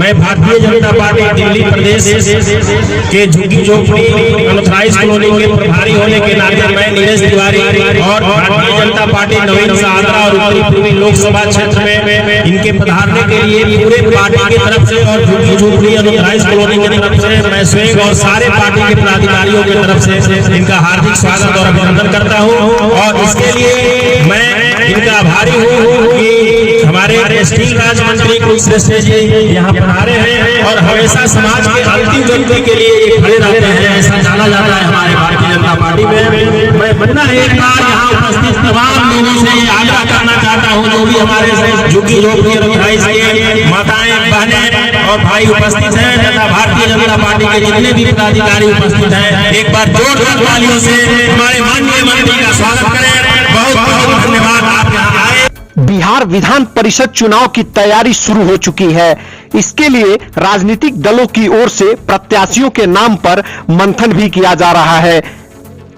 मैं भारतीय जनता पार्टी दिल्ली प्रदेश के झुग्गी झोपड़ी अनथराइज्ड कॉलोनी के प्रभारी होने के नाते मैं नीरज तिवारी और भारतीय जनता पार्टी नवीन सहादरा और उत्तरी पूर्वी लोकसभा क्षेत्र में इनके पधारने के लिए पूरे पार्टी की तरफ से और झुग्गी झोपड़ी अनथराइज्ड कॉलोनी की तरफ से मैं स्वयं और सारे पार्टी के पदाधिकारियों की तरफ से इनका हार्दिक स्वागत और अभिनंदन करता हूं। और इसके लिए मैं इनका आभारी हूं कि हमारे स्टील राज्य मंत्री कुलश्रेष्ठ जी यहाँ पधारे हैं और हमेशा समाज के अंतिम व्यक्ति के लिए ये खड़े रहते हैं, ऐसा जाना जाता है हमारे भारतीय जनता पार्टी में। मैं बन्ना एक बार यहाँ उपस्थित तमाम लोगों से आग्रह करना चाहता हूँ, जो भी हमारे झुग्गी झोपड़ी अनथराइज्ड के माताएं बहनें और भाई उपस्थित हैं तथा भारतीय जनता पार्टी के जितने भी पदाधिकारी उपस्थित हैं, एक बार जोरदार तालियों से हमारे माननीय मंत्री का स्वागत करें। बहुत बहुत धन्यवाद, आप यहाँ आए। बिहार विधान परिषद चुनाव की तैयारी शुरू हो चुकी है। इसके लिए राजनीतिक दलों की ओर से प्रत्याशियों के नाम पर मंथन भी किया जा रहा है।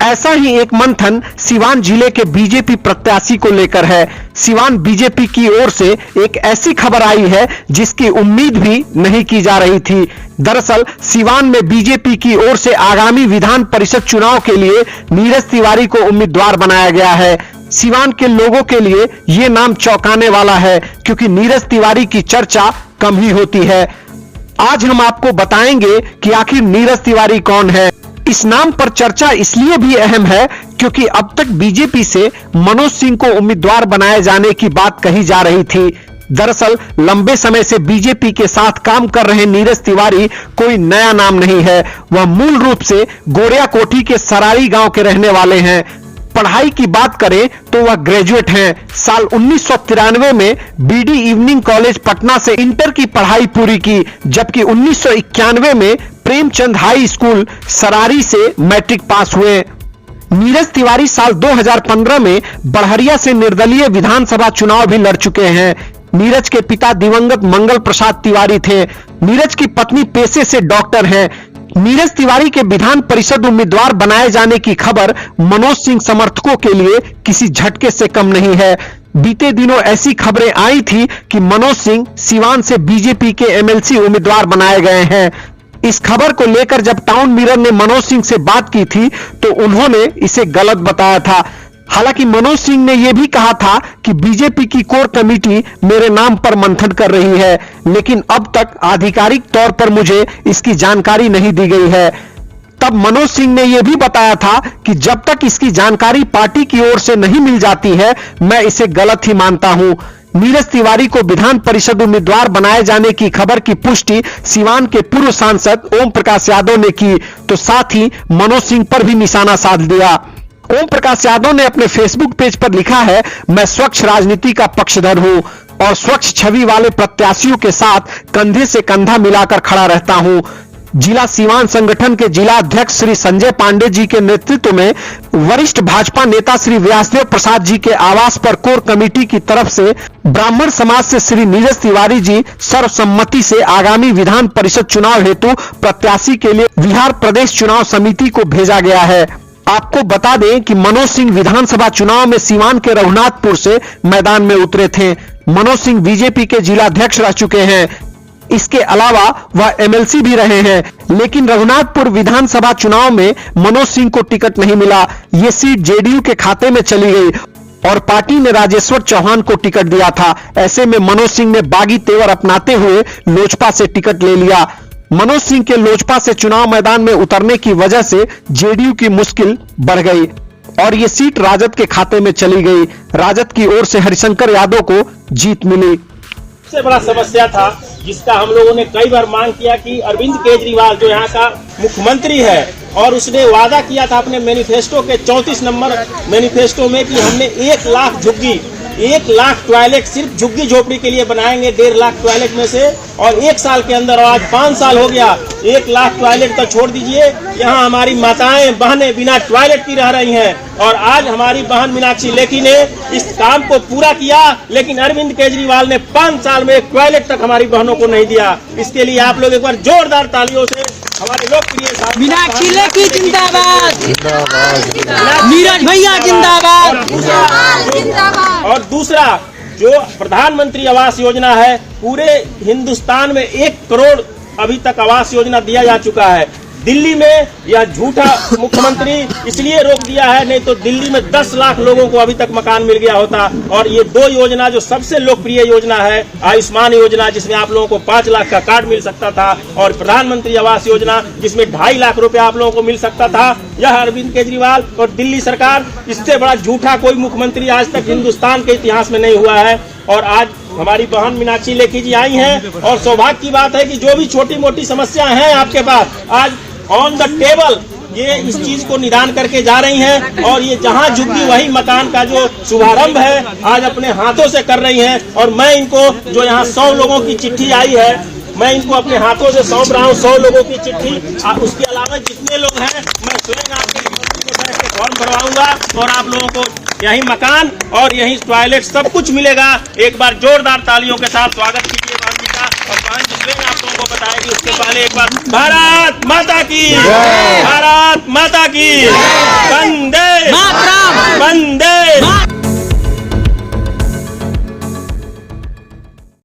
ऐसा ही एक मंथन सिवान जिले के बीजेपी प्रत्याशी को लेकर है। सिवान बीजेपी की ओर से एक ऐसी खबर आई है जिसकी उम्मीद भी नहीं की जा रही थी। दरअसल सिवान में बीजेपी की ओर से आगामी विधान परिषद चुनाव के लिए नीरज तिवारी को उम्मीदवार बनाया गया है। सिवान के लोगों के लिए ये नाम चौंकाने वाला है, क्योंकि नीरज तिवारी की चर्चा कम ही होती है। आज हम आपको बताएंगे कि आखिर नीरज तिवारी कौन है। इस नाम पर चर्चा इसलिए भी अहम है क्योंकि अब तक बीजेपी से मनोज सिंह को उम्मीदवार बनाए जाने की बात कही जा रही थी। दरअसल लंबे समय से बीजेपी के साथ काम कर रहे नीरज तिवारी कोई नया नाम नहीं है। वह मूल रूप से गोरिया कोठी के सरारी गांव के रहने वाले हैं। पढ़ाई की बात करें तो वह ग्रेजुएट हैं। साल 1993 में बीडी इवनिंग कॉलेज पटना से इंटर की पढ़ाई पूरी की, जबकि 1991 में प्रेमचंद हाई स्कूल सरारी से मैट्रिक पास हुए। नीरज तिवारी साल 2015 में बड़हरिया से निर्दलीय विधानसभा चुनाव भी लड़ चुके हैं। नीरज के पिता दिवंगत मंगल प्रसाद तिवारी थे। नीरज की पत्नी पेशे से डॉक्टर हैं। नीरज तिवारी के विधान परिषद उम्मीदवार बनाए जाने की खबर मनोज सिंह समर्थकों के लिए किसी झटके से कम नहीं है। बीते दिनों ऐसी खबरें आई थी कि मनोज सिंह सिवान से बीजेपी के एमएलसी उम्मीदवार बनाए गए हैं। इस खबर को लेकर जब टाउन मिरर ने मनोज सिंह से बात की थी तो उन्होंने इसे गलत बताया था। हालांकि मनोज सिंह ने यह भी कहा था कि बीजेपी की कोर कमेटी मेरे नाम पर मंथन कर रही है, लेकिन अब तक आधिकारिक तौर पर मुझे इसकी जानकारी नहीं दी गई है। तब मनोज सिंह ने यह भी बताया था कि जब तक इसकी जानकारी पार्टी की ओर से नहीं मिल जाती है, मैं इसे गलत ही मानता हूं। नीरज तिवारी को विधान परिषद उम्मीदवार बनाए जाने की खबर की पुष्टि सिवान के पूर्व सांसद ओम प्रकाश यादव ने की, तो साथ ही मनोज सिंह पर भी निशाना साध दिया। ओम प्रकाश यादव ने अपने फेसबुक पेज पर लिखा है, मैं स्वच्छ राजनीति का पक्षधर हूं और स्वच्छ छवि वाले प्रत्याशियों के साथ कंधे से कंधा मिलाकर खड़ा रहता हूं। जिला सिवान संगठन के जिला अध्यक्ष श्री संजय पांडे जी के नेतृत्व में वरिष्ठ भाजपा नेता श्री व्यासदेव प्रसाद जी के आवास पर कोर कमेटी की तरफ से ब्राह्मण समाज से श्री नीरज तिवारी जी सर्वसम्मति से आगामी विधान परिषद चुनाव हेतु प्रत्याशी के लिए बिहार प्रदेश चुनाव समिति को भेजा गया है। आपको बता दें कि मनोज सिंह विधानसभा चुनाव में सिवान के रघुनाथपुर से मैदान में उतरे थे। मनोज सिंह बीजेपी के जिला अध्यक्ष रह चुके हैं। इसके अलावा वह एमएलसी भी रहे हैं, लेकिन रघुनाथपुर विधानसभा चुनाव में मनोज सिंह को टिकट नहीं मिला। ये सीट जेडीयू के खाते में चली गई और पार्टी ने राजेश्वर चौहान को टिकट दिया था। ऐसे में मनोज सिंह ने बागी तेवर अपनाते हुए लोजपा से टिकट ले लिया। मनोज सिंह के लोजपा से चुनाव मैदान में उतरने की वजह से जेडीयू की मुश्किल बढ़ गई और ये सीट राजद के खाते में चली गई। राजद की ओर से हरिशंकर यादव को जीत मिली। सबसे बड़ा समस्या था जिसका हम लोगों ने कई बार मांग किया कि अरविंद केजरीवाल जो यहाँ का मुख्यमंत्री है और उसने वादा किया था अपने मैनिफेस्टो के 34 नंबर मैनिफेस्टो में कि हमने 1 लाख झुग्गी 1 लाख टॉयलेट सिर्फ झुग्गी झोपड़ी के लिए बनाएंगे 1.5 लाख टॉयलेट में से, और 1 साल के अंदर, आज 5 साल हो गया, 1 लाख टॉयलेट तो छोड़ दीजिए, यहाँ हमारी माताएं बहनें बिना टॉयलेट की रह रही हैं। और आज हमारी बहन मीनाक्षी लेखी ने इस काम को पूरा किया, लेकिन अरविंद केजरीवाल ने 5 साल में 1 टॉयलेट तक हमारी बहनों को नहीं दिया। इसके लिए आप लोग एक बार जोरदार तालियों से हमारे लोकप्रिय मीनाक्षी लेखी जिंदाबाद, नीरज भैया जिंदाबाद। और दूसरा जो प्रधानमंत्री आवास योजना है, पूरे हिंदुस्तान में 1 करोड़ अभी तक आवास योजना दिया जा चुका है। दिल्ली में यह झूठा मुख्यमंत्री इसलिए रोक दिया है, नहीं तो दिल्ली में 10 लाख लोगों को अभी तक मकान मिल गया होता। और ये 2 योजना जो सबसे लोकप्रिय योजना है, आयुष्मान योजना जिसमें आप लोगों को 5 लाख का कार्ड मिल सकता था, और प्रधानमंत्री आवास योजना जिसमें 2.5 लाख रुपया आप लोगों को मिल सकता था, यह अरविंद केजरीवाल और दिल्ली सरकार, इससे बड़ा झूठा कोई मुख्यमंत्री आज तक हिंदुस्तान के इतिहास में नहीं हुआ है। और आज हमारी बहन मीनाक्षी लेखी जी आई हैं, और सौभाग्य की बात है कि जो भी छोटी मोटी समस्या हैं आपके पास, आज ऑन द टेबल ये इस चीज को निदान करके जा रही हैं। और ये जहां झुग्गी वही मकान का जो शुभारंभ है आज अपने हाथों से कर रही हैं। और मैं इनको, जो यहाँ 100 लोगों की चिट्ठी आई है, मैं इनको अपने हाथों से सौंप रहा हूँ 100 लोगों की चिट्ठी। उसके अलावा जितने लोग हैं मैं स्वयं आपके बैठ के फॉर्म भरवाऊंगा, और आप लोगों को यही मकान और यही टॉयलेट सब कुछ मिलेगा। एक बार जोरदार तालियों के साथ स्वागत कीजिए बहन जी का। और बहन जी स्वयं आप लोगों को बताएगी। उसके पहले एक बार भारत माता की, भारत माता की।